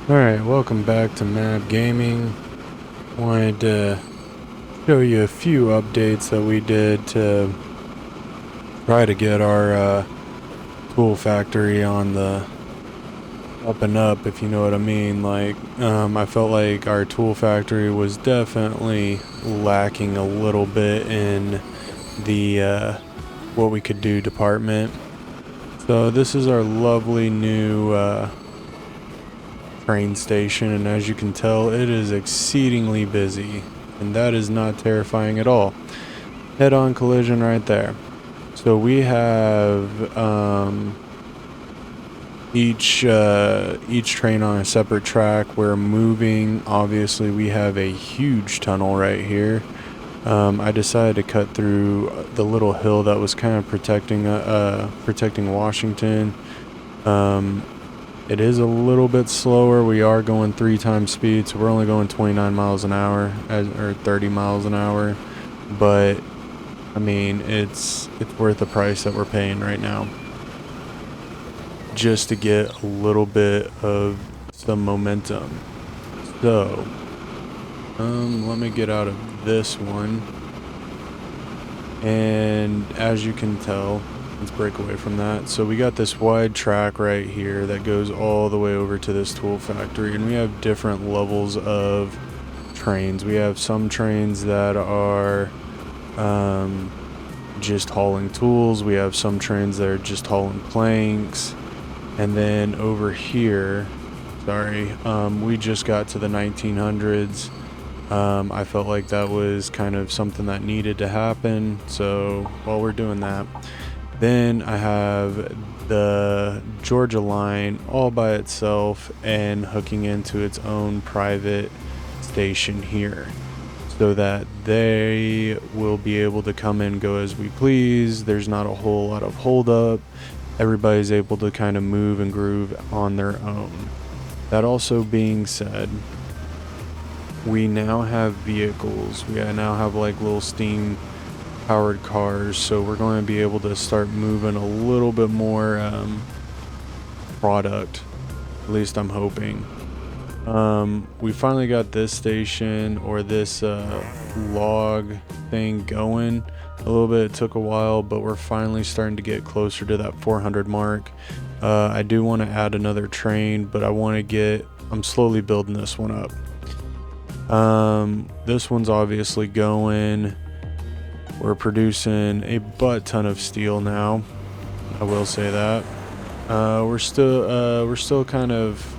Alright, welcome back to Map Gaming. Wanted to show you a few updates that we did to try to get our tool factory on the up and up, if you know what I mean. I felt like our tool factory was definitely lacking a little bit in the what we could do department. So this is our lovely new train station, and as you can tell, it is exceedingly busy, and that is not terrifying at all. Head-on collision right there. So we have each train on a separate track. We're moving. Obviously, we have a huge tunnel right here. I decided to cut through the little hill that was kind of protecting Washington. It is a little bit slower. We are going 3 times speed, so we're only going 29 miles an hour, or 30 miles an hour. But, I mean, it's worth the price that we're paying right now, just to get a little bit of some momentum. So, let me get out of this one. And as you can tell, let's break away from that. So we got this wide track right here that goes all the way over to this tool factory, and we have different levels of trains. We have some trains that are just hauling tools. We have some trains that are just hauling planks. And then over here, we just got to the 1900s. I felt like that was kind of something that needed to happen. So while we're doing that, then I have the Georgia line all by itself and hooking into its own private station here, so that they will be able to come and go as we please. There's not a whole lot of holdup. Everybody's able to kind of move and groove on their own. That also being said, we now have vehicles. We now have like little steam powered cars, so we're going to be able to start moving a little bit more product. At least I'm hoping. We finally got this station, or this log thing, going a little bit. It took a while, but we're finally starting to get closer to that 400 mark. I do want to add another train, but I'm slowly building this one up. This one's obviously going. We're producing a butt ton of steel now, I will say that. We're still kind of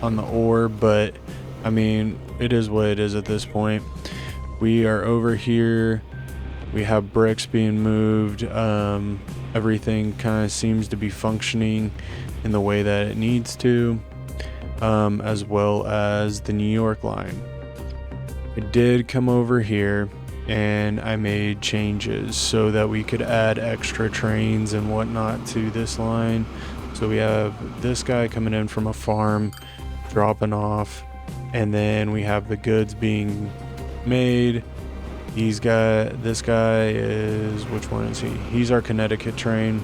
on the ore, but I mean, it is what it is at this point. We are over here. We have bricks being moved. Everything kind of seems to be functioning in the way that it needs to, as well as the New York line. I did come over here and I made changes so that we could add extra trains and whatnot to this line. So we have this guy coming in from a farm, dropping off, and then we have the goods being made. This guy is, which one is he? He's our Connecticut train.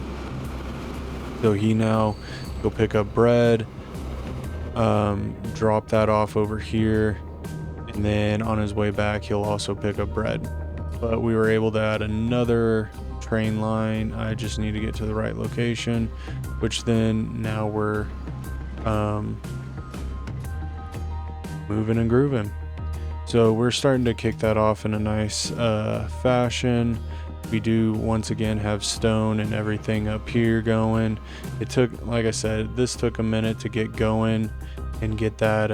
So he now go pick up bread, drop that off over here, and then on his way back he'll also pick up bread. But we were able to add another train line. I just need to get to the right location, which then now we're moving and grooving. So we're starting to kick that off in a nice fashion. We do once again have stone and everything up here going. It took, like I said, this took a minute to get going and get that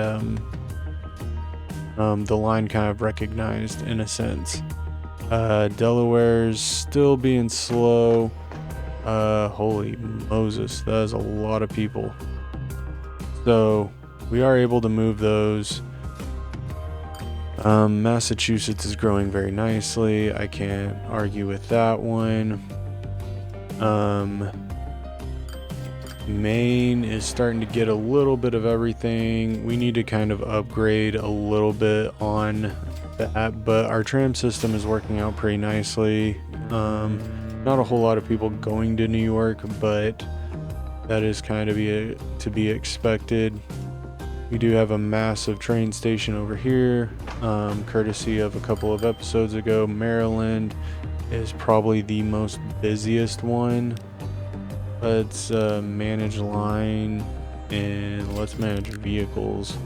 the line kind of recognized in a sense. Delaware's still being slow. Holy Moses, that is a lot of people. So we are able to move those. Massachusetts is growing very nicely. I can't argue with that one. Maine is starting to get a little bit of everything. We need to kind of upgrade a little bit on that, but our tram system is working out pretty nicely. Not a whole lot of people going to New York, but that is kind of to be expected. We do have a massive train station over here, courtesy of a couple of episodes ago. Maryland is probably the most busiest one. Let's manage line, and let's manage vehicles.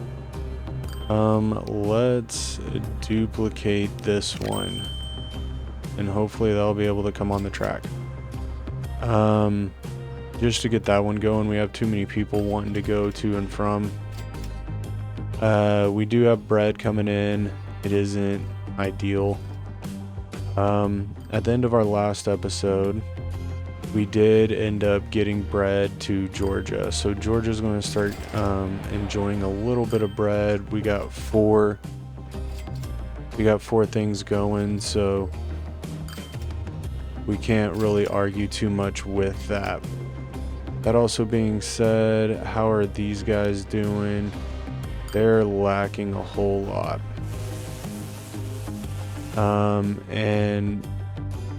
Let's duplicate this one, and hopefully they'll be able to come on the track. Just to get that one going, we have too many people wanting to go to and from. We do have bread coming in. It isn't ideal. At the end of our last episode, we did end up getting bread to Georgia. So Georgia's going to start enjoying a little bit of bread. We got four things going, so we can't really argue too much with that. That also being said, how are these guys doing? They're lacking a whole lot. And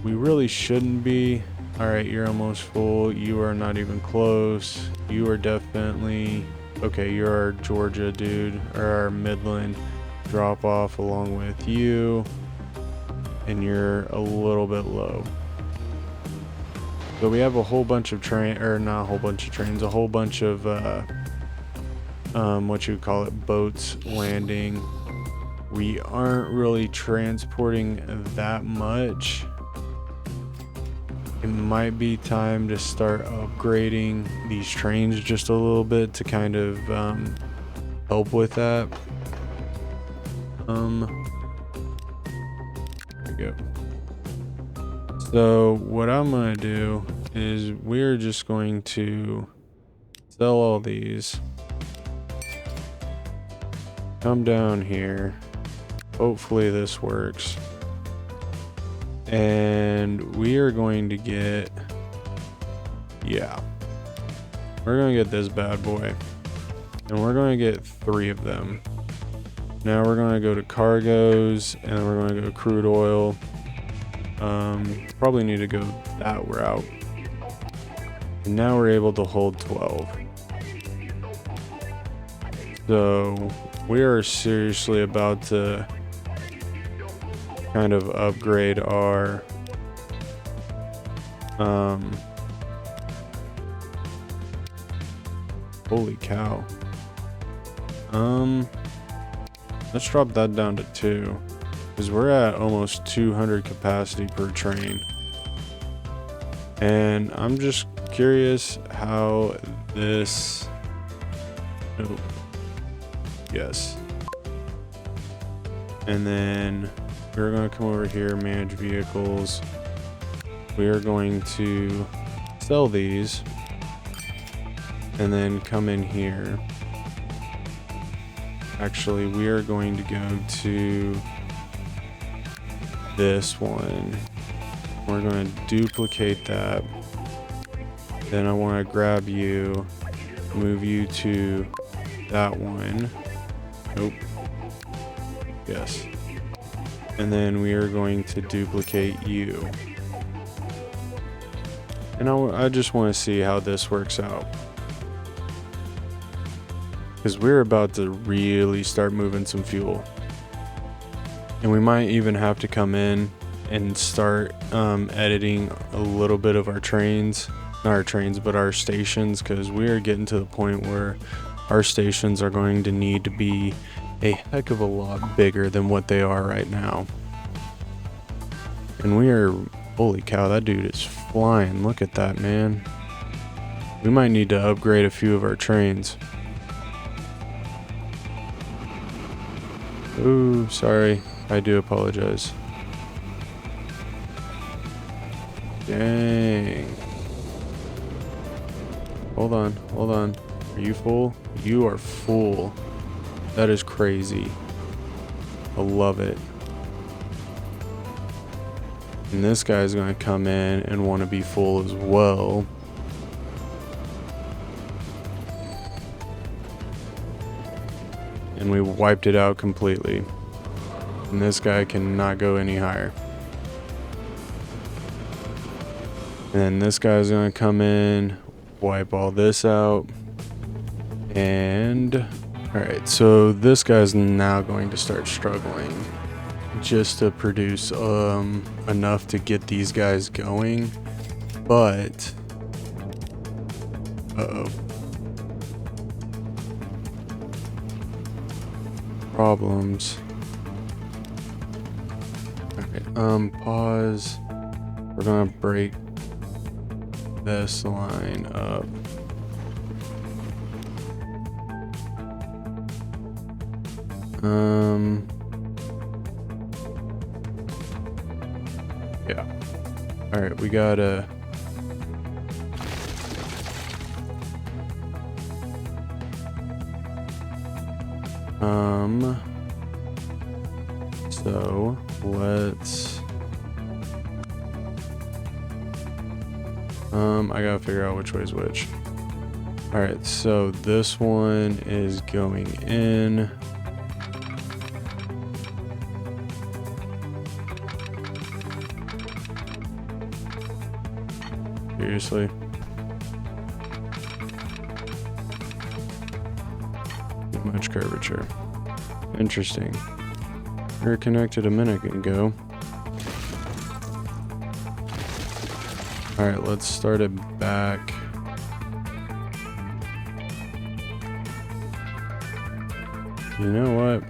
we really shouldn't be. All right, you're almost full. You are not even close. You are definitely okay. You're our Georgia dude, or our Midland drop off along with you, and you're a little bit low. So we have a whole bunch of not a whole bunch of trains, a whole bunch of what you would call it, boats landing. We aren't really transporting that much. It might be time to start upgrading these trains just a little bit to kind of help with that. There we go. So what I'm gonna do is we're just going to sell all these. Come down here. Hopefully this works. And we are going to get, we're going to get this bad boy. And we're going to get 3 of them. Now we're going to go to cargoes, and then we're going to go crude oil. Probably need to go that route. And now we're able to hold 12. So we are seriously about to kind of upgrade our holy cow. Let's drop that down to 2, because we're at almost 200 capacity per train. And I'm just curious how this, oh, yes. And then we're going to come over here, manage vehicles. We are going to sell these and then come in here. Actually, we are going to go to this one. We're going to duplicate that. Then I want to grab you, move you to that one. Nope. Yes. And then we are going to duplicate you. And I just want to see how this works out, because we're about to really start moving some fuel. And we might even have to come in and start editing a little bit of our trains. Not our trains, but our stations, because we are getting to the point where our stations are going to need to be a heck of a lot bigger than what they are right now. And we are, holy cow, that dude is flying. Look at that, man. We might need to upgrade a few of our trains. Ooh, sorry. I do apologize. Dang. Hold on, hold on. Are you full? You are full. That is crazy. I love it. And this guy's gonna come in and want to be full as well. And we wiped it out completely. And this guy cannot go any higher. And then this guy's gonna come in, wipe all this out, and Alright, so this guy's now going to start struggling just to produce enough to get these guys going. But problems. Alright, pause. We're gonna break this line up. Yeah. Alright, we gotta... So, let's... I gotta figure out which way is which. Alright, so this one is going in. Seriously. Too much curvature. Interesting. We were connected a minute ago. Alright, let's start it back. You know what?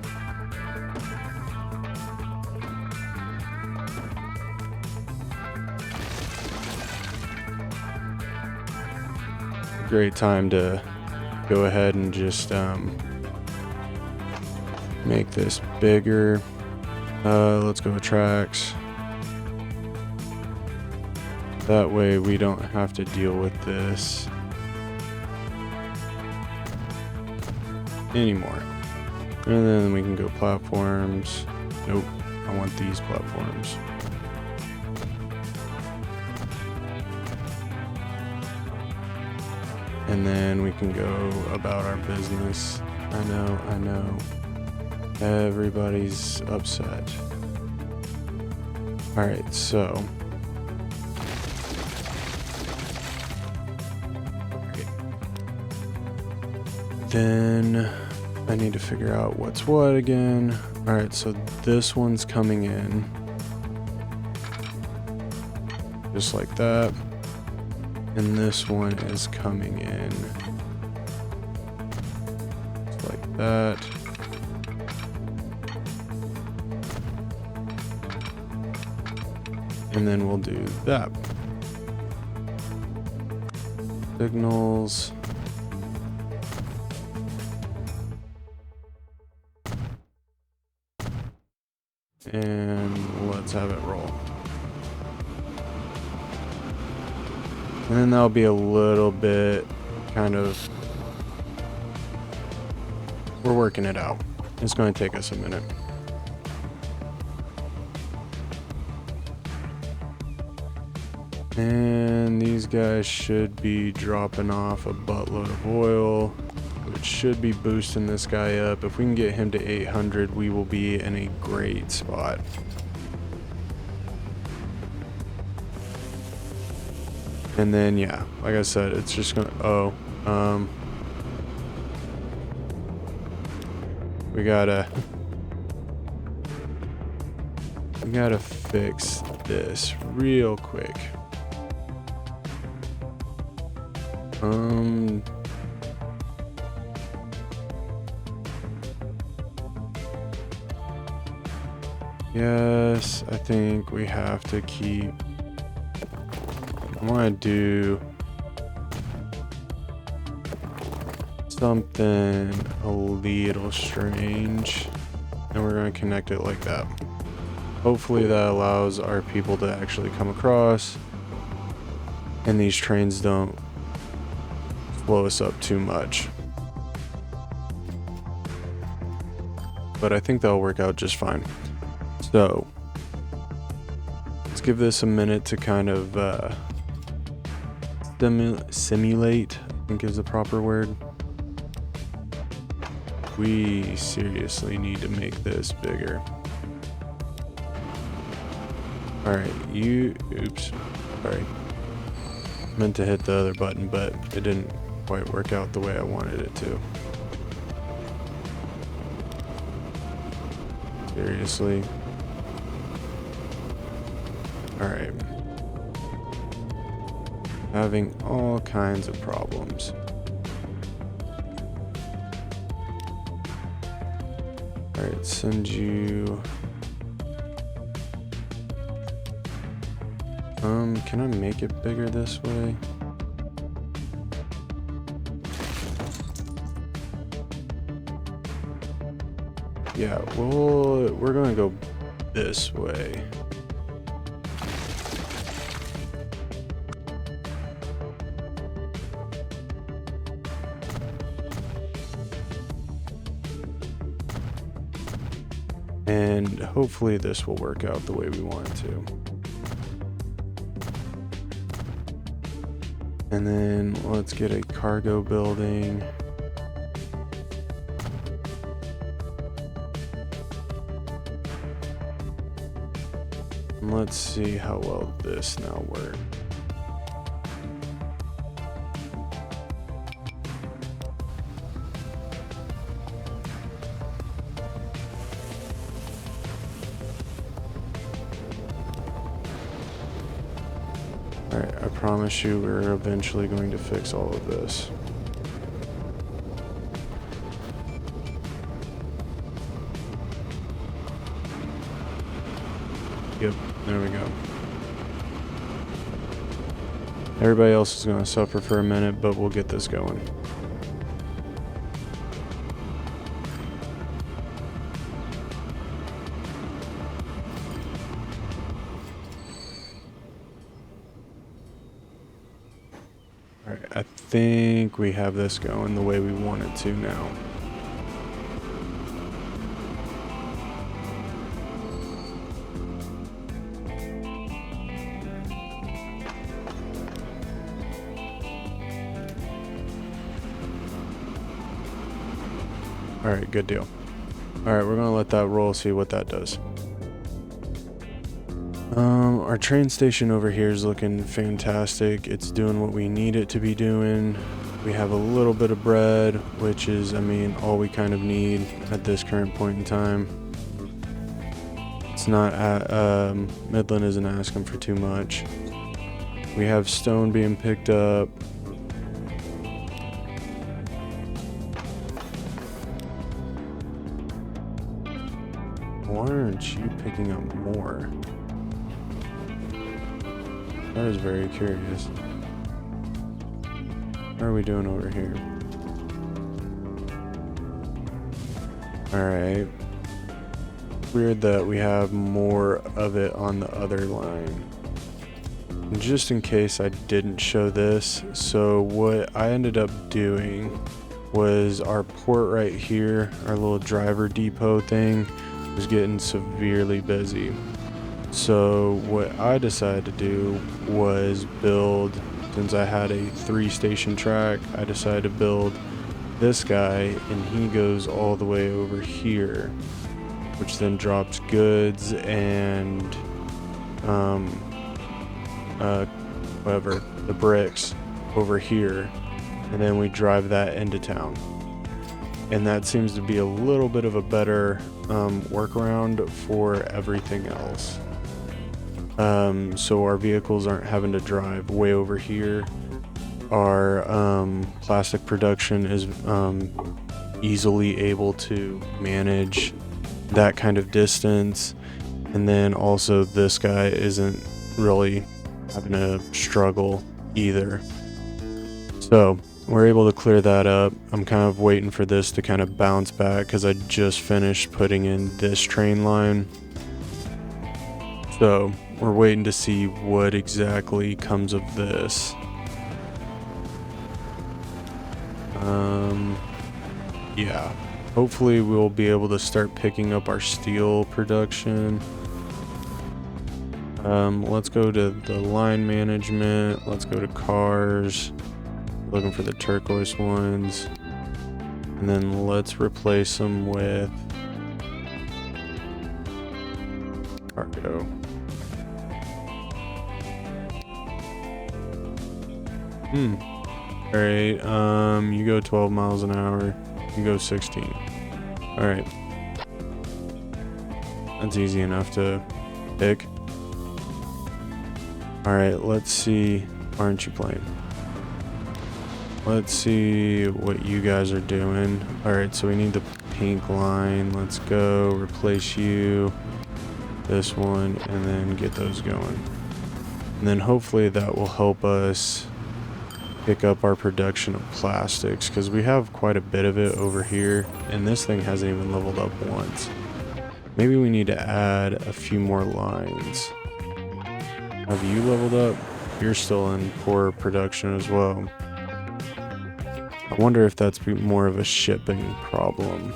Great time to go ahead and just make this bigger. Let's go with tracks. That way we don't have to deal with this anymore. And then we can go platforms. Nope, I want these platforms. And then we can go about our business. I know. Everybody's upset. Alright, so. Then I need to figure out what's what again. Alright, so this one's coming in. Just like that. And this one is coming in. Just like that. And then we'll do that. Signals. And let's have it roll. And then that'll be a little bit kind of... We're working it out. It's going to take us a minute. And these guys should be dropping off a buttload of oil, which should be boosting this guy up. If we can get him to 800, we will be in a great spot. And then, yeah, like I said, it's just gonna, we gotta fix this real quick. Yes, I think we have to keep... I want to do something a little strange, and we're going to connect it like that. Hopefully that allows our people to actually come across, and these trains don't slow us up too much. But I think that'll work out just fine. So let's give this a minute to kind of simulate, I think is the proper word. We seriously need to make this bigger. Alright, oops, sorry. Meant to hit the other button, but it didn't quite work out the way I wanted it to. Seriously. Alright. Having all kinds of problems. Alright, send you... can I make it bigger this way? Yeah, well, we're gonna go this way. And hopefully this will work out the way we want it to. And then let's get a cargo building. And let's see how well this now works. Alright, I promise you we're eventually going to fix all of this. Yep, there we go. Everybody else is going to suffer for a minute, but we'll get this going. Alright, I think we have this going the way we want it to now. Alright, good deal. Alright, we're gonna let that roll, see what that does. Our train station over here is looking fantastic. It's doing what we need it to be doing. We have a little bit of bread, which is, I mean, all we kind of need at this current point in time. It's not, Midland isn't asking for too much. We have stone being picked up. Why aren't you picking up more? I was very curious. How are we doing over here? Alright. Weird that we have more of it on the other line. And just in case I didn't show this, so what I ended up doing was our port right here, our little driver depot thing, was getting severely busy. So what I decided to do was build, since I had a 3-station track, I decided to build this guy, and he goes all the way over here, which then drops goods and whatever, the bricks over here, and then we drive that into town. And that seems to be a little bit of a better workaround for everything else. So our vehicles aren't having to drive way over here. Our plastic production is easily able to manage that kind of distance. And then also this guy isn't really having to struggle either. So we're able to clear that up. I'm kind of waiting for this to kind of bounce back because I just finished putting in this train line. So we're waiting to see what exactly comes of this. Yeah, hopefully we'll be able to start picking up our steel production. Let's go to the line management. Let's go to cars. Looking for the turquoise ones. And then let's replace them with cargo. Alright, you go 12 miles an hour. You go 16. Alright. That's easy enough to pick. Alright, let's see. Why aren't you playing? Let's see what you guys are doing. Alright, so we need the pink line. Let's go replace you, this one, and then get those going. And then hopefully that will help us pick up our production of plastics, because we have quite a bit of it over here, and this thing hasn't even leveled up once. Maybe we need to add a few more lines. Have you leveled up? You're still in poor production as well. I wonder if that's more of a shipping problem.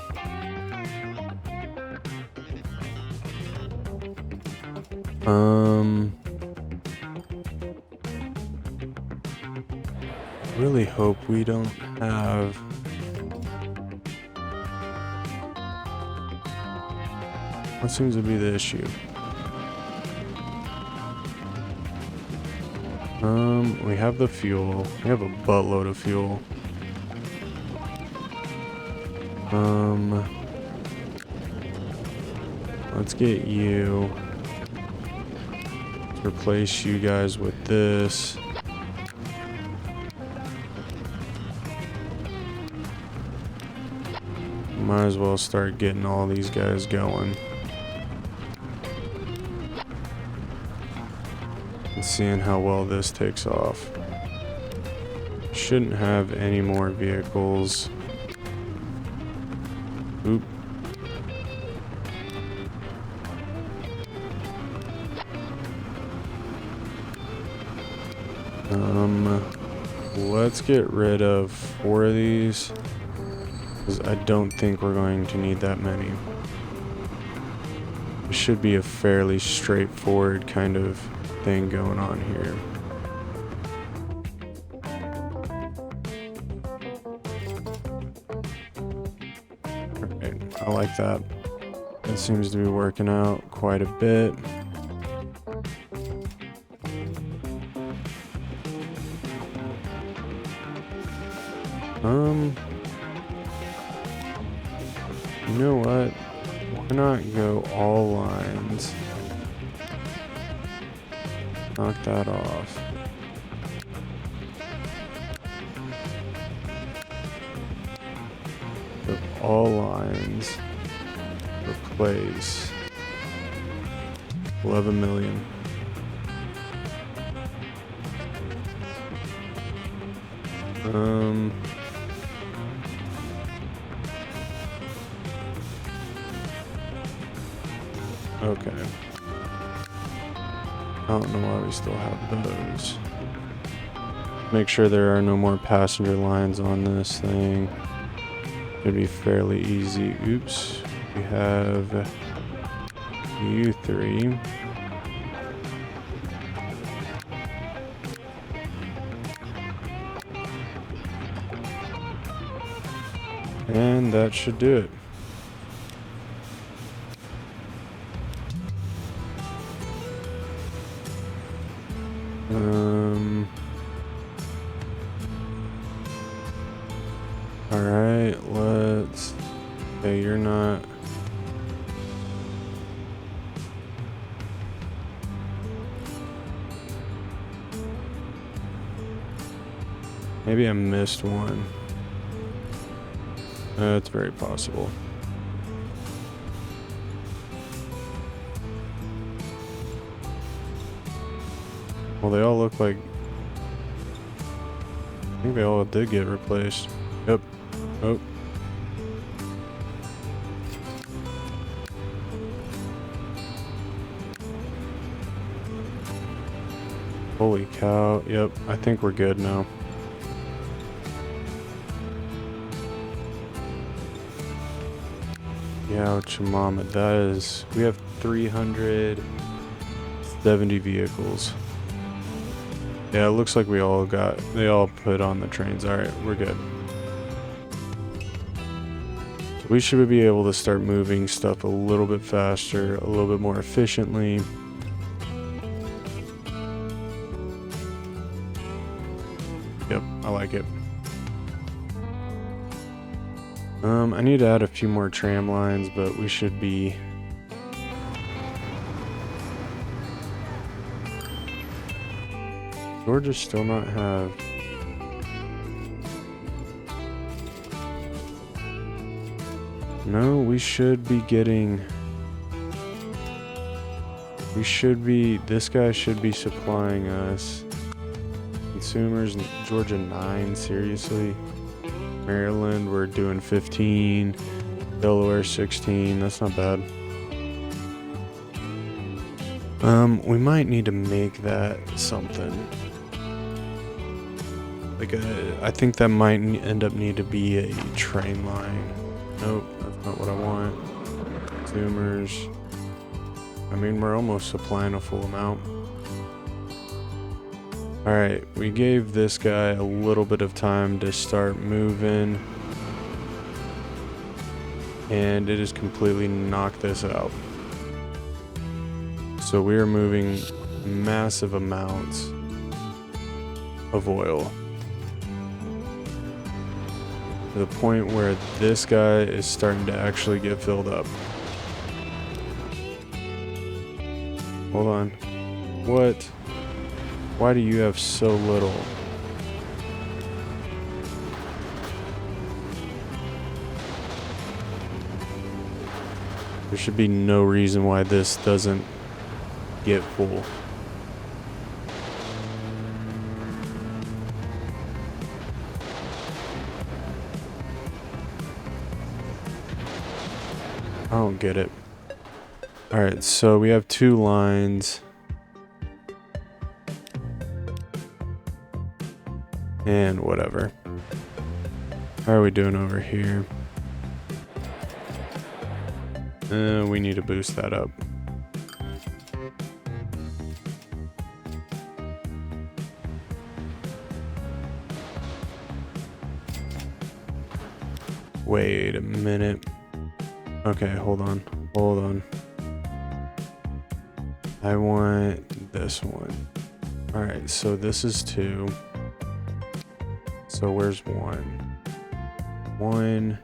Really hope we don't have... What seems to be the issue? We have the fuel. We have a buttload of fuel. Let's get you. Let's replace you guys with this. Might as well start getting all these guys going. And seeing how well this takes off. Shouldn't have any more vehicles. Oop. Let's get rid of 4 of these, because I don't think we're going to need that many. It should be a fairly straightforward kind of thing going on here. Alright, I like that. It seems to be working out quite a bit. You know what? Why not go all lines? Knock that off. Go all lines. Replace. 11 million. Okay. I don't know why we still have those. Make sure there are no more passenger lines on this thing. Should be fairly easy. Oops. We have you 3. And that should do it. Alright, let's... Okay, you're not... Maybe I missed one. That's very possible. Well, they all look like... I think they all did get replaced. Yep. Oh. Holy cow. Yep, I think we're good now. Yeah, Chimama, that is... We have 370 vehicles. Yeah, it looks like they all put on the trains. Alright, we're good. We should be able to start moving stuff a little bit faster, a little bit more efficiently. Yep, I like it. I need to add a few more tram lines, but we should be Georgia still not have... No, we should be getting... We should be... This guy should be supplying us. Consumers, Georgia 9, seriously? Maryland, we're doing 15. Delaware 16, that's not bad. We might need to make that something. Like I think that might end up need to be a train line. Nope, that's not what I want. Consumers. I mean, we're almost supplying a full amount. Alright, we gave this guy a little bit of time to start moving. And it has completely knocked this out. So we are moving massive amounts of oil. To the point where this guy is starting to actually get filled up. Hold on. What? Why do you have so little? There should be no reason why this doesn't get full. I don't get it. Alright, so we have 2 lines. And whatever. How are we doing over here? We need to boost that up. Wait a minute. Okay, hold on. Hold on. I want this one. Alright, so this is 2. So where's 1? 1.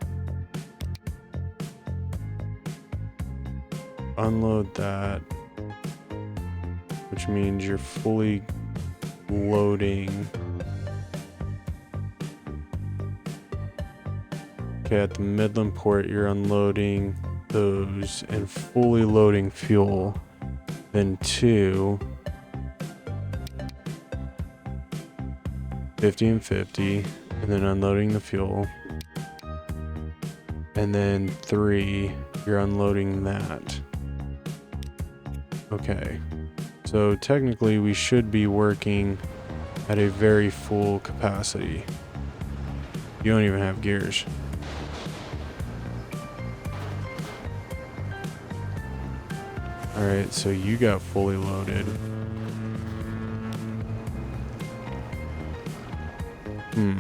Unload that. Which means you're fully loading. Okay, at the Midland port, you're unloading those and fully loading fuel. Then 2. 50 and 50. And then unloading the fuel. And then 3, you're unloading that. Okay. So technically we should be working at a very full capacity. You don't even have gears. Alright, so you got fully loaded. Hmm.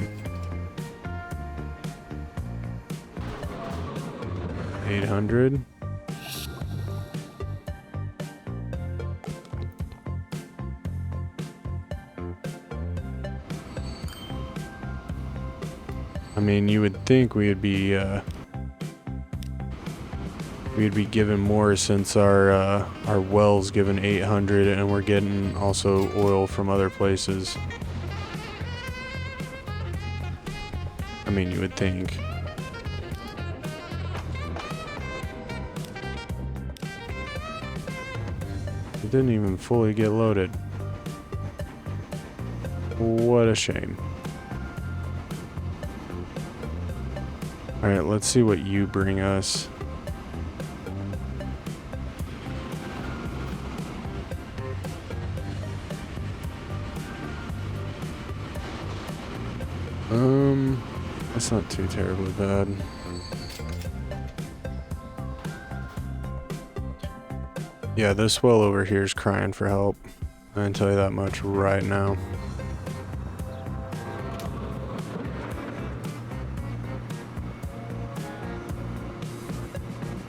800. I mean, you would think we'd be given more since our well's given 800 and we're getting also oil from other places. I mean, you would think. It didn't even fully get loaded. What a shame. Alright, let's see what you bring us. That's not too terribly bad. Yeah, this well over here is crying for help. I can tell you that much right now.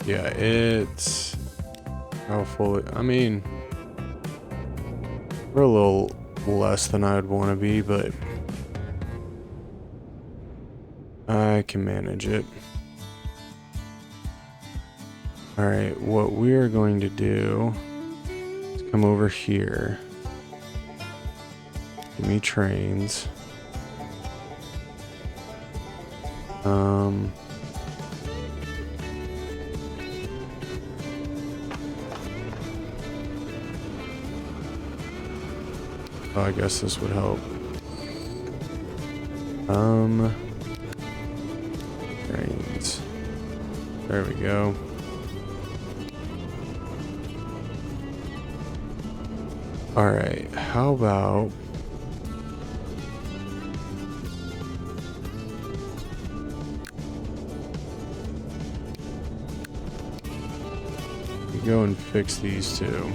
Yeah, it's... how full it... I mean... we're a little less than I'd want to be, but... I can manage it. Alright, what we are going to do is come over here. Give me trains. Oh, I guess this would help. Trains. There we go. All right, how about we go and fix these two.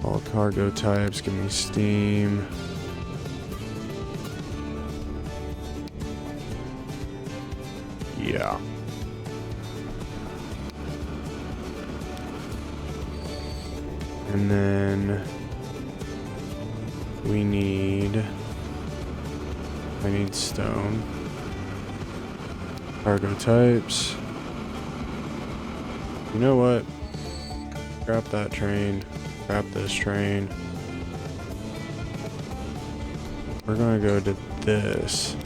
All cargo types, give me steam. Yeah. And then I need stone. Cargo types. You know what? Scrap that train. Scrap this train. We're gonna go to this.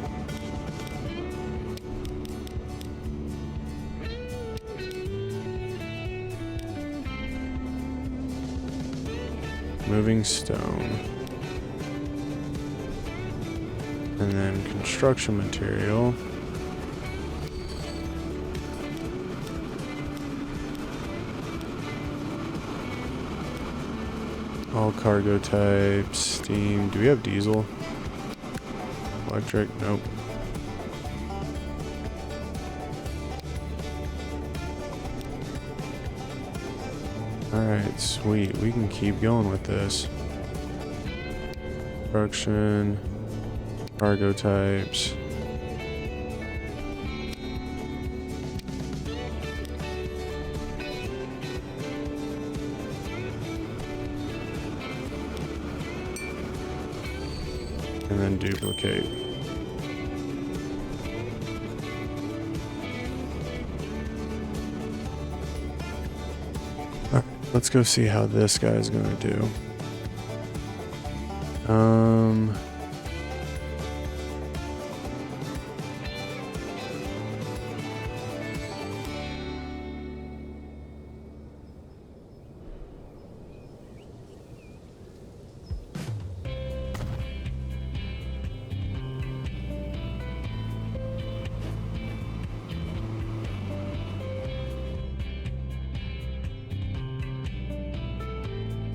Moving stone. And then construction material. All cargo types, steam. Do we have diesel? Electric? Nope. Alright, sweet. We can keep going with this. Construction, cargo types. And then duplicate. Alright, let's go see how this guy's gonna do.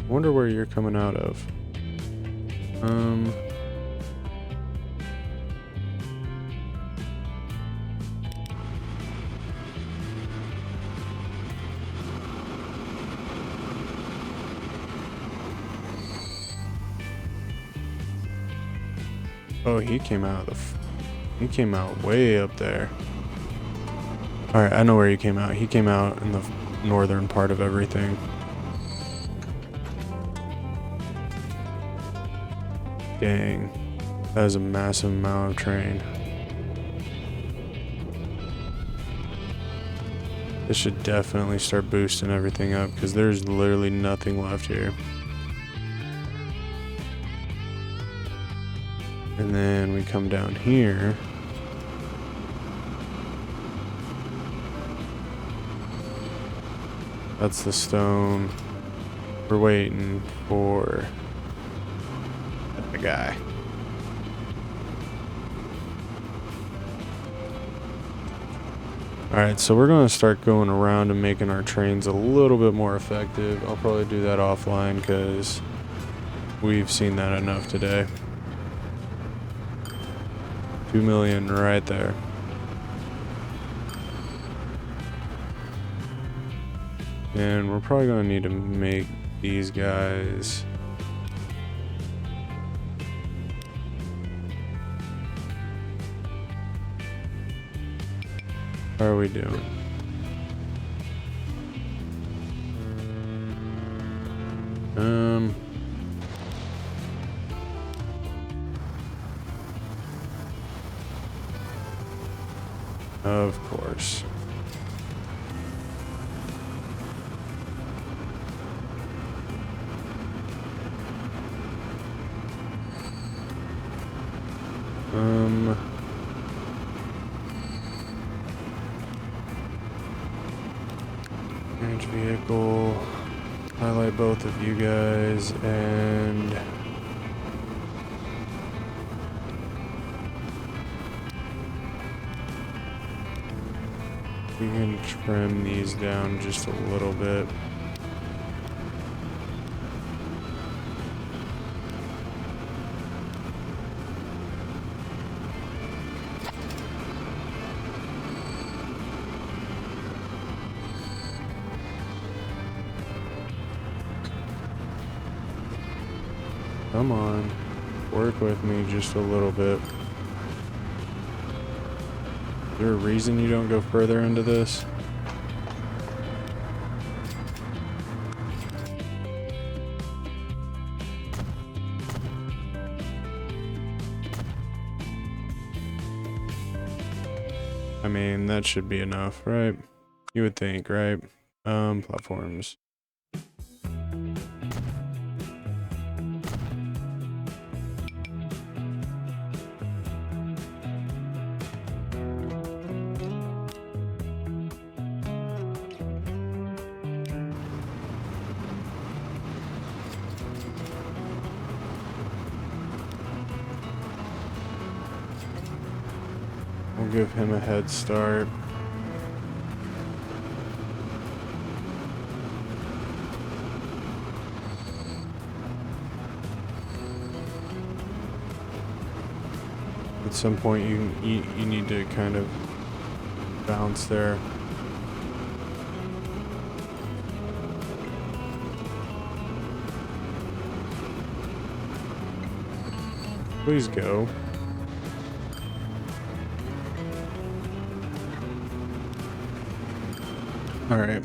I wonder where you're coming out of. Oh, he came out of he came out way up there. All right, I know where he came out. He came out in the northern part of everything. Dang, that is a massive amount of train. This should definitely start boosting everything up because there's literally nothing left here. And then we come down here. That's the stone. We're waiting for the guy. Alright, so we're going to start going around and making our trains a little bit more effective. I'll probably do that offline because we've seen that enough today. 2 million right there. And we're probably going to need to make these guys how are we doing? Of course. Manage vehicle. Highlight both of you guys and we can trim these down just a little bit. Come on, work with me just a little bit. Is there a reason you don't go further into this? I mean, that should be enough, right? You would think, right? Platforms. We'll give him a head start. At some point you need to kind of bounce there. Please go. All right.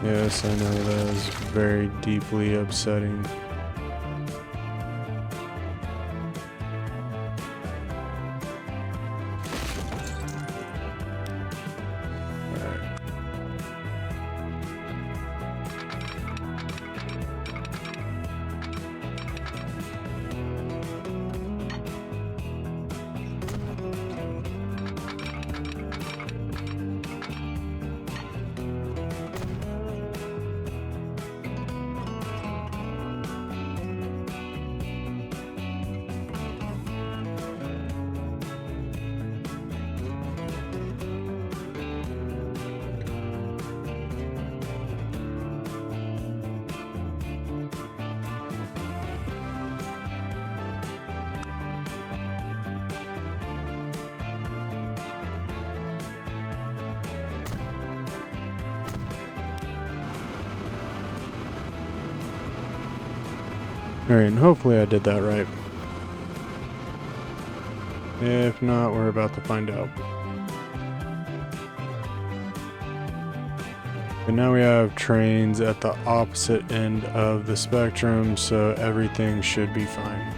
Yes, I know that is very deeply upsetting. Alright, and hopefully I did that right. If not, we're about to find out. But now we have trains at the opposite end of the spectrum, so everything should be fine.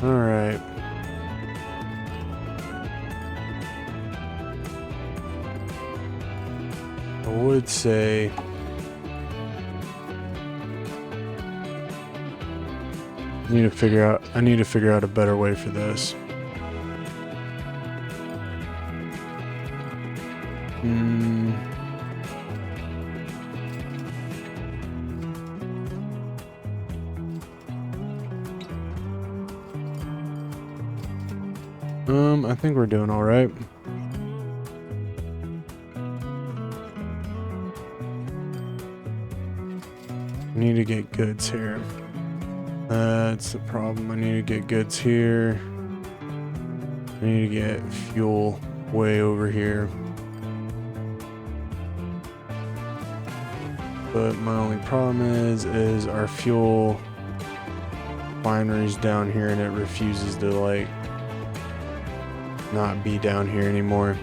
Alright. I would say I need to figure out a better way for this. I think we're doing all right. I need to get goods here. That's the problem. I need to get goods here. I need to get fuel way over here. But my only problem is our fuel refinery's down here and it refuses to like not be down here anymore.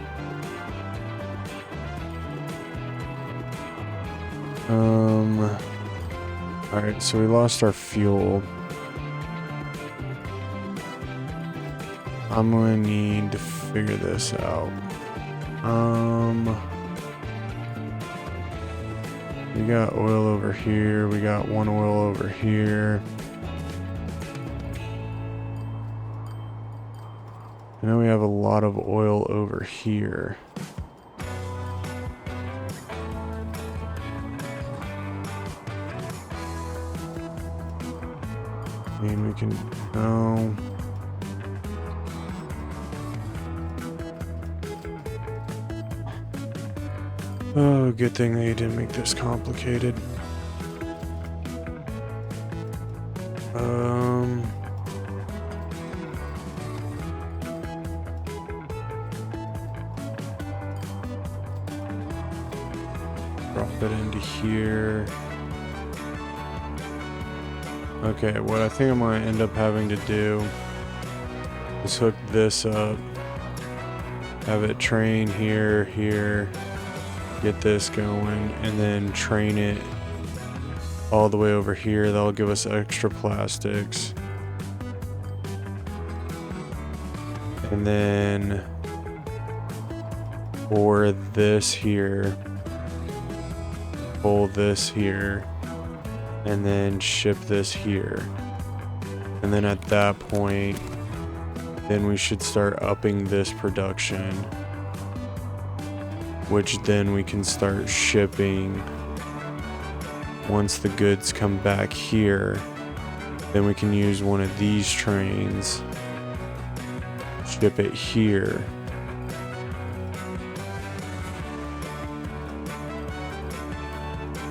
Alright, so we lost our fuel. I'm gonna need to figure this out. We got oil over here. We got one oil over here. I know we have a lot of oil over here. I mean, we can, no. Oh, good thing they didn't make this complicated. Drop it into here. Okay, what I think I'm going to end up having to do is hook this up, have it train here, here, get this going, and then train it all the way over here. That'll give us extra plastics. And then for this here, pull this here, and then ship this here. And then at that point, then we should start upping this production, which then we can start shipping. Once the goods come back here, then we can use one of these trains, ship it here.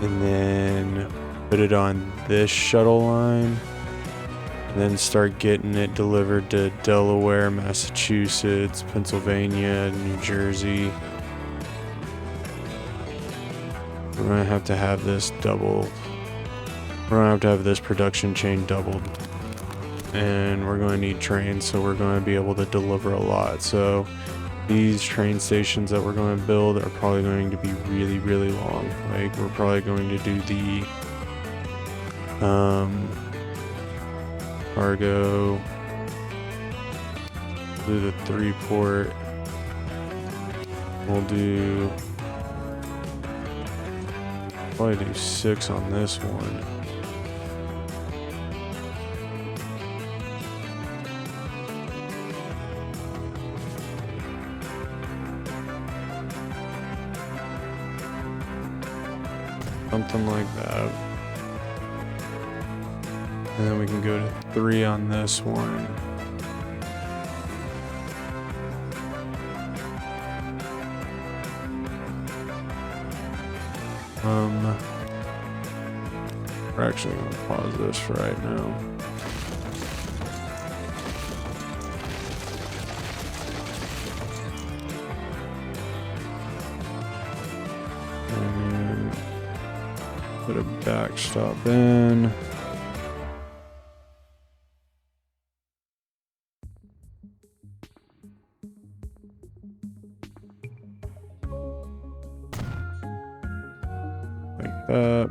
And then put it on this shuttle line, and then start getting it delivered to Delaware, Massachusetts, Pennsylvania, New Jersey. We're gonna have to have this doubled. We're gonna have to have this production chain doubled. And we're gonna need trains, so we're gonna be able to deliver a lot. So these train stations that we're going to build are probably going to be really, really long. Like, we're probably going to do the cargo, do the 3-port, we'll do probably do 6 on this one. Something like that. And then we can go to 3 on this one. We're actually going to pause this for right now. Put a backstop in. Like that.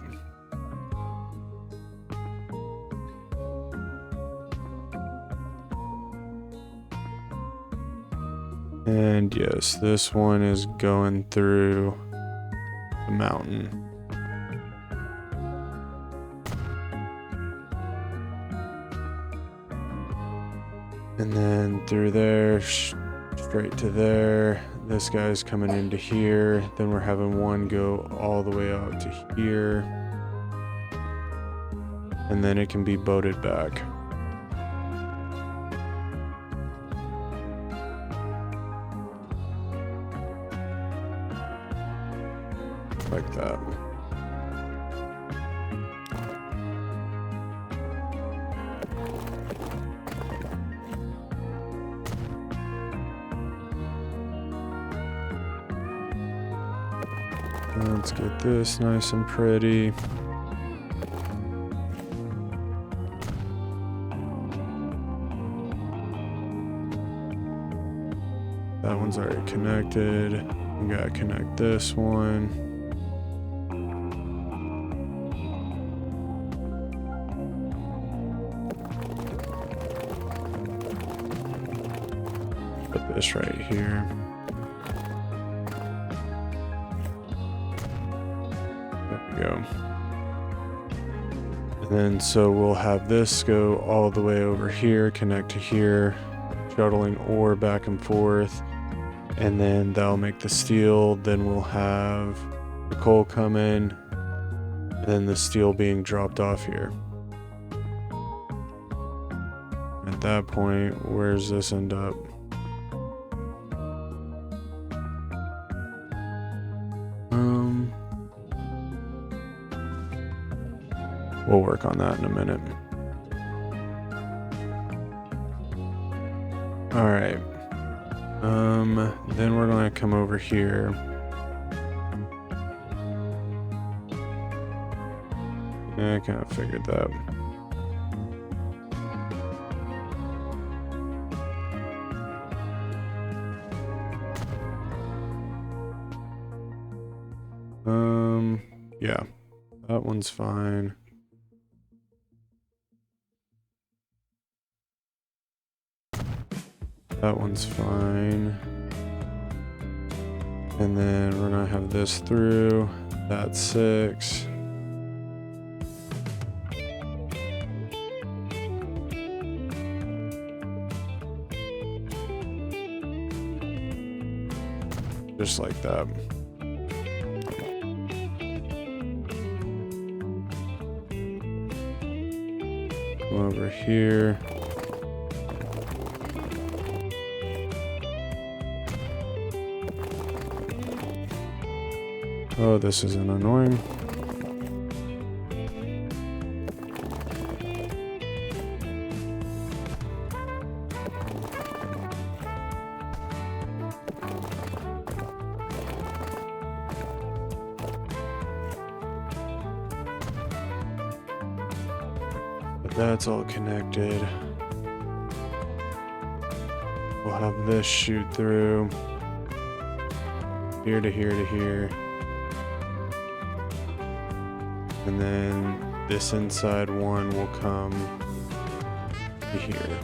And yes, this one is going through the mountain. And then through there, straight to there. This guy's coming into here. Then we're having one go all the way out to here. And then it can be boated back. Like that. Let's get this nice and pretty. That one's already connected. We gotta connect this one. Put this right here. There we go. And then so we'll have this go all the way over here, connect to here, shuttling ore back and forth, and then that'll make the steel. Then we'll have the coal come in, and then the steel being dropped off here. At that point, where's this end up? We'll work on that in a minute. All right. Then we're gonna come over here. I kind of figured that. Yeah, that one's fine. That one's fine. And then we're gonna have this through. That's 6. Just like that. Come over here. Oh, this isn't annoying. But that's all connected. We'll have this shoot through here to here to here. And then this inside one will come to here.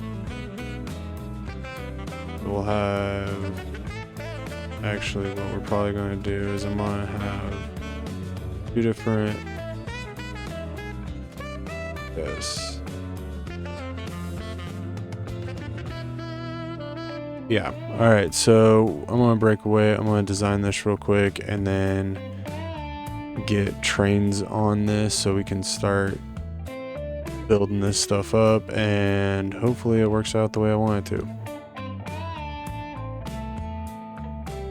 We'll have, actually what we're probably going to do is I'm going to have 2 different, this. Yeah, all right, so I'm going to break away. I'm going to design this real quick and then get trains on this so we can start building this stuff up, and hopefully it works out the way I want it to.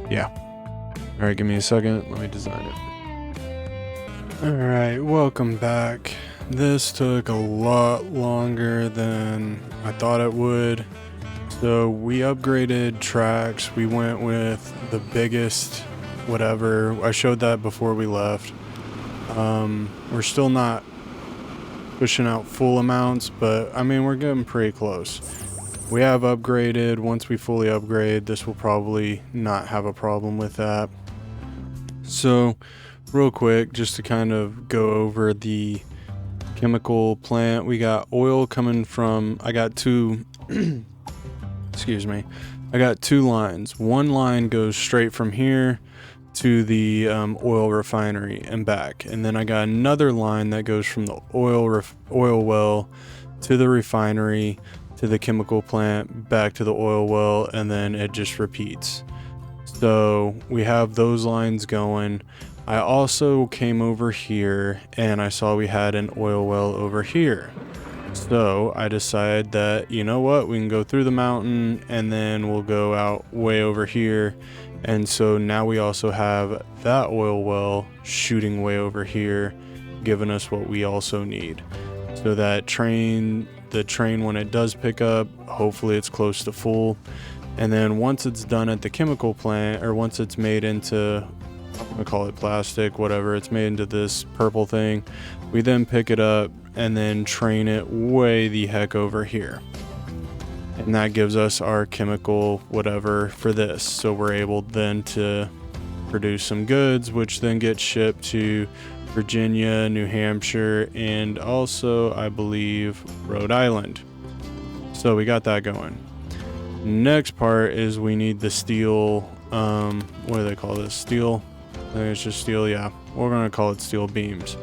Yeah. All right, give me a second. Let me design it. All right, welcome back. This took a lot longer than I thought it would. So we upgraded tracks. We went with the biggest whatever. I showed that before we left. We're still not pushing out full amounts, but I mean, we're getting pretty close. We have upgraded. Once we fully upgrade, this will probably not have a problem with that. So real quick, just to kind of go over the chemical plant, we got oil coming from, I got 2 excuse me, I got 2 lines. One line goes straight from here to the oil refinery and back, and then I got another line that goes from the oil well to the refinery to the chemical plant back to the oil well, and then it just repeats. So we have those lines going. I also came over here and I saw we had an oil well over here. So I decided that, you know what, we can go through the mountain and then we'll go out way over here. And so now we also have that oil well shooting way over here, giving us what we also need. So that the train, when it does pick up, hopefully it's close to full. And then once it's done at the chemical plant, or once it's made into, I'm gonna call it plastic, whatever, it's made into this purple thing, we then pick it up and then train it way the heck over here. And that gives us our chemical whatever for this. So we're able then to produce some goods, which then get shipped to Virginia, New Hampshire, and also I believe Rhode Island. So we got that going. Next part is we need the steel, what do they call this? Steel I think it's just steel. Yeah, we're gonna call it steel beams.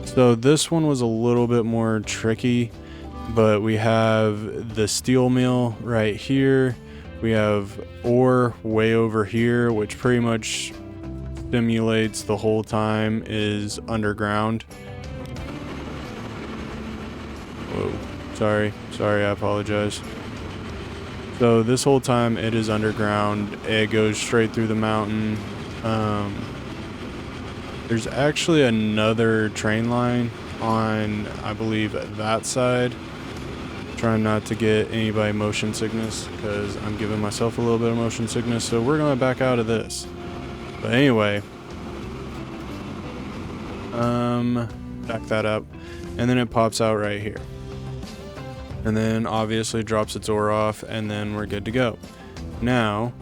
So this one was a little bit more tricky, but we have the steel mill right here. We have ore way over here, which pretty much simulates the whole time is underground. Whoa, sorry, I apologize. So this whole time it is underground. It goes straight through the mountain. There's actually another train line on, I believe, that side. Trying not to get anybody motion sickness because I'm giving myself a little bit of motion sickness. So we're going to back out of this. But anyway, back that up. And then it pops out right here. And then obviously drops its ore off and then we're good to go. Now,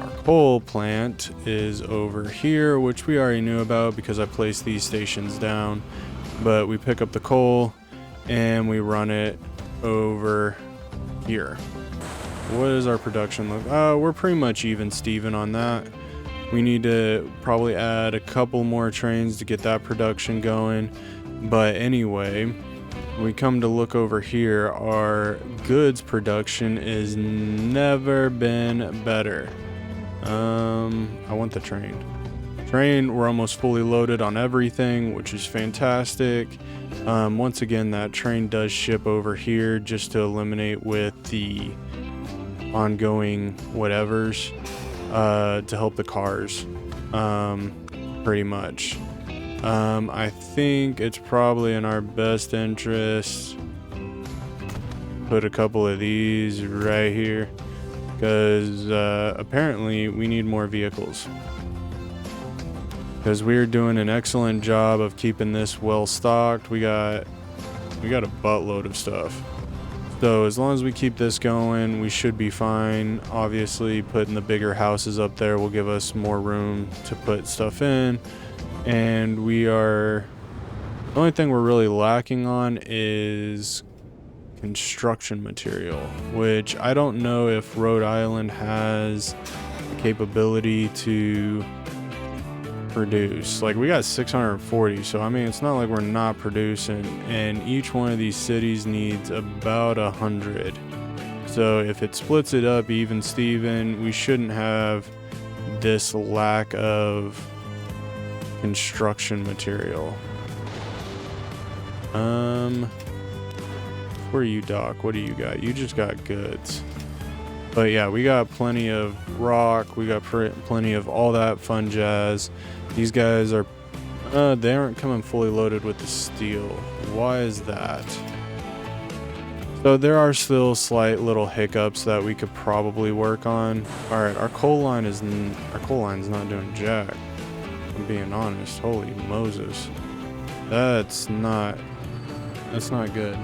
our coal plant is over here, which we already knew about because I placed these stations down. But we pick up the coal and we run it over here. What does our production look? We're pretty much even Steven on that. We need to probably add a couple more trains to get that production going. But anyway, we come to look over here, our goods production is never been better. I want the train. We're almost fully loaded on everything, which is fantastic. Once again, that train does ship over here just to eliminate with the ongoing whatevers to help the cars, pretty much. I think it's probably in our best interest put a couple of these right here because apparently we need more vehicles. Because we're doing an excellent job of keeping this well stocked. We got a buttload of stuff. So as long as we keep this going, we should be fine. Obviously, putting the bigger houses up there will give us more room to put stuff in. And the only thing we're really lacking on is construction material, which I don't know if Rhode Island has the capability to produce. Like, we got 640, so I mean it's not like we're not producing, and each one of these cities needs about 100. So if it splits it up even Steven, we shouldn't have this lack of construction material. For you, Doc, what do you got? You just got goods. But yeah, we got plenty of rock, we got plenty of all that fun jazz. These guys are, they aren't coming fully loaded with the steel. Why is that? So there are still slight little hiccups that we could probably work on. All right, our coal line's not doing jack. I'm being honest. Holy Moses, that's not good.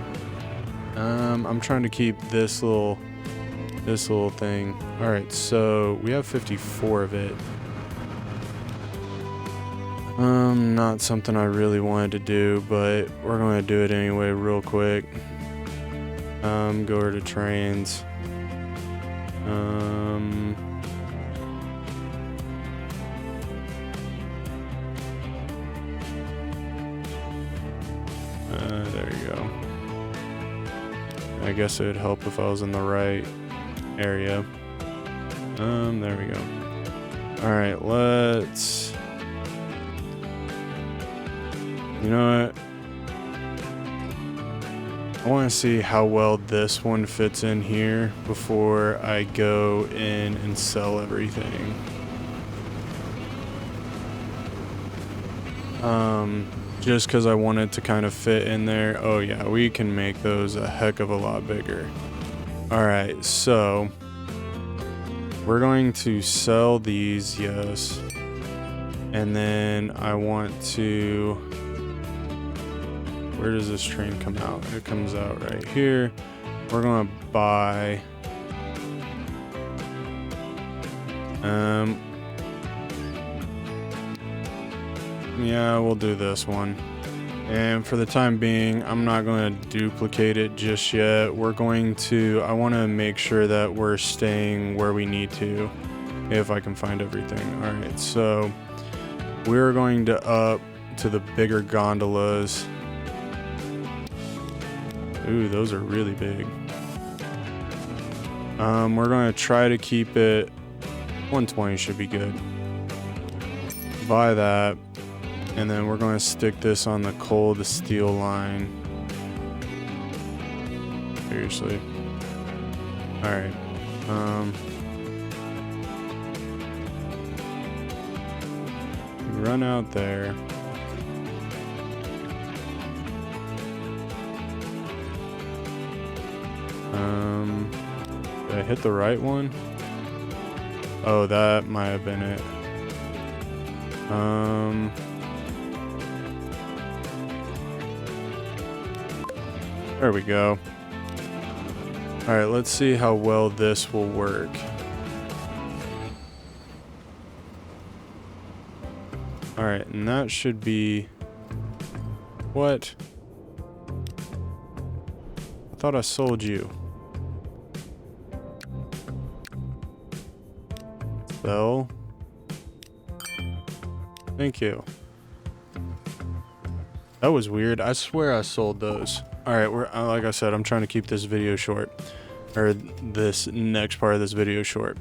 I'm trying to keep this little thing. All right, so we have 54 of it. Not something I really wanted to do, but we're going to do it anyway real quick. Go over to trains. There you go. I guess it would help if I was in the right area. There we go. All right, you know what? I want to see how well this one fits in here before I go in and sell everything. Just because I want it to kind of fit in there. Oh yeah, we can make those a heck of a lot bigger. All right, so we're going to sell these, yes. And then I want to, where does this train come out? It comes out right here. We're going to buy, yeah, we'll do this one. And for the time being, I'm not going to duplicate it just yet. I want to make sure that we're staying where we need to, if I can find everything. All right, so we're going to up to the bigger gondolas. Ooh, those are really big. We're going to try to keep it 120 should be good. Buy that, and then we're going to stick this on the coal to steel line. Seriously. All right. Run out there. Did I hit the right one? Oh, that might have been it. There we go. All right, let's see how well this will work. All right, and that should be... What? I thought I sold you. Sell. Thank you. That was weird. I swear I sold those. All right, like I said, I'm trying to keep this video short, or this next part of this video short.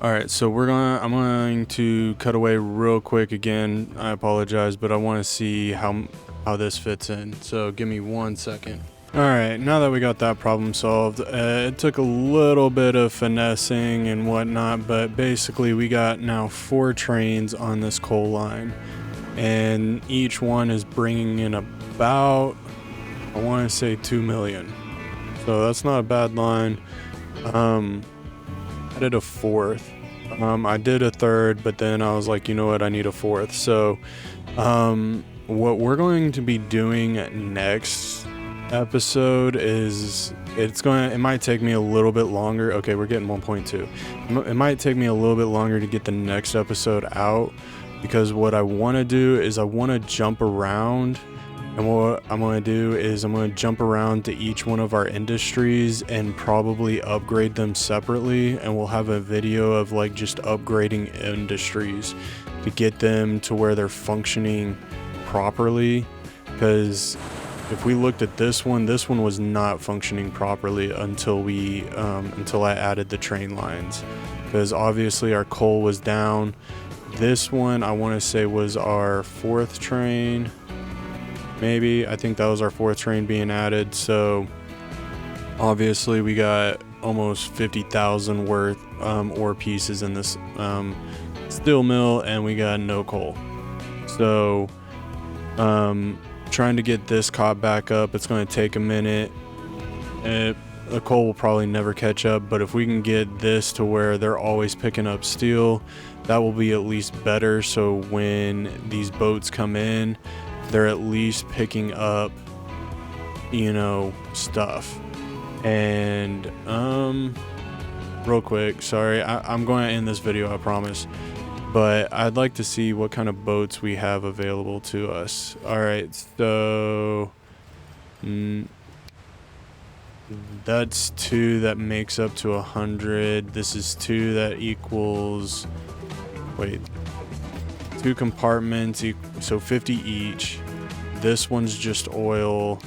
All right, so I'm going to cut away real quick again. I apologize, but I want to see how this fits in. So give me 1 second. All right, now that we got that problem solved, it took a little bit of finessing and whatnot, but basically we got now 4 trains on this coal line, and each one is bringing in about, I want to say 2 million. So that's not a bad line. I did a 4th. I did a 3rd, but then I was like, you know what, I need a 4th. So what we're going to be doing next episode is it might take me a little bit longer. Okay, we're getting 1.2. It might take me a little bit longer to get the next episode out, because what I want to do is I want to jump around, and what I'm going to do is I'm going to jump around to each one of our industries and probably upgrade them separately, and we'll have a video of like just upgrading industries to get them to where they're functioning properly. Because if we looked at this one was not functioning properly until I added the train lines, because obviously our coal was down. This one I want to say was our 4th train, maybe. I think that was our 4th train being added. So obviously we got almost 50,000 worth ore pieces in this steel mill, and we got no coal. So trying to get this caught back up, it's going to take a minute. The coal will probably never catch up, but if we can get this to where they're always picking up steel, that will be at least better. So when these boats come in, they're at least picking up, you know, stuff. And real quick, sorry, I'm going to end this video, I promise, but I'd like to see what kind of boats we have available to us. All right, so that's 2 that makes up to 100. This is 2 that equals, wait, 2 compartments, so 50 each. This one's just oil.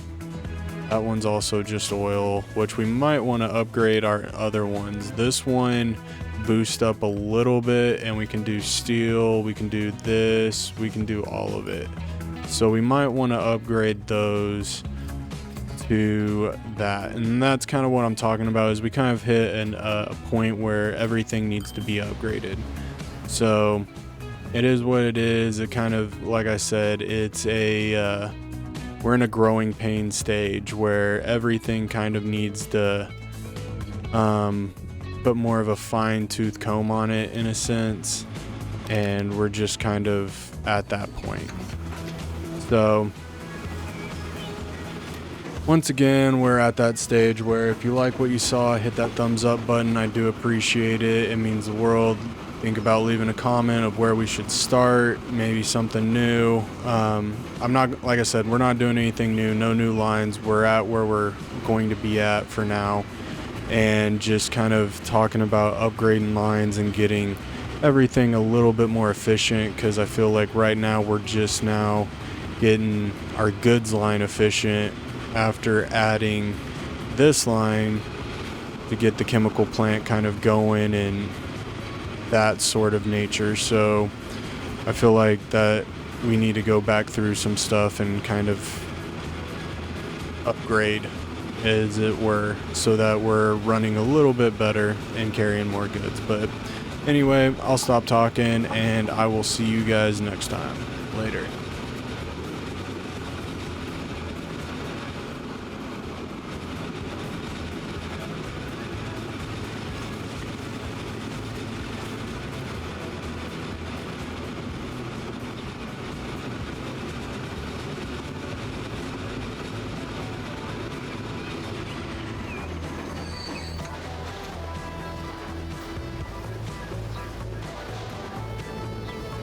That one's also just oil, which we might want to upgrade our other ones. This one boost up a little bit, and we can do steel, we can do this, we can do all of it. So we might want to upgrade those to that, and that's kind of what I'm talking about, is we kind of hit a point where everything needs to be upgraded. So it is what it is. It kind of, like I said, it's we're in a growing pain stage where everything kind of needs to put more of a fine-tooth comb on it, in a sense, and we're just kind of at that point. So once again, we're at that stage where if you like what you saw, hit that thumbs up button. I do appreciate it. It means the world. Think about leaving a comment of where we should start, maybe something new. I'm not, like I said, we're not doing anything new, no new lines. We're at where we're going to be at for now, and just kind of talking about upgrading lines and getting everything a little bit more efficient, because I feel like right now we're just now getting our goods line efficient after adding this line to get the chemical plant kind of going and that sort of nature. So I feel like that we need to go back through some stuff and kind of upgrade, as it were, so that we're running a little bit better and carrying more goods. But anyway, I'll stop talking and I will see you guys next time. Later.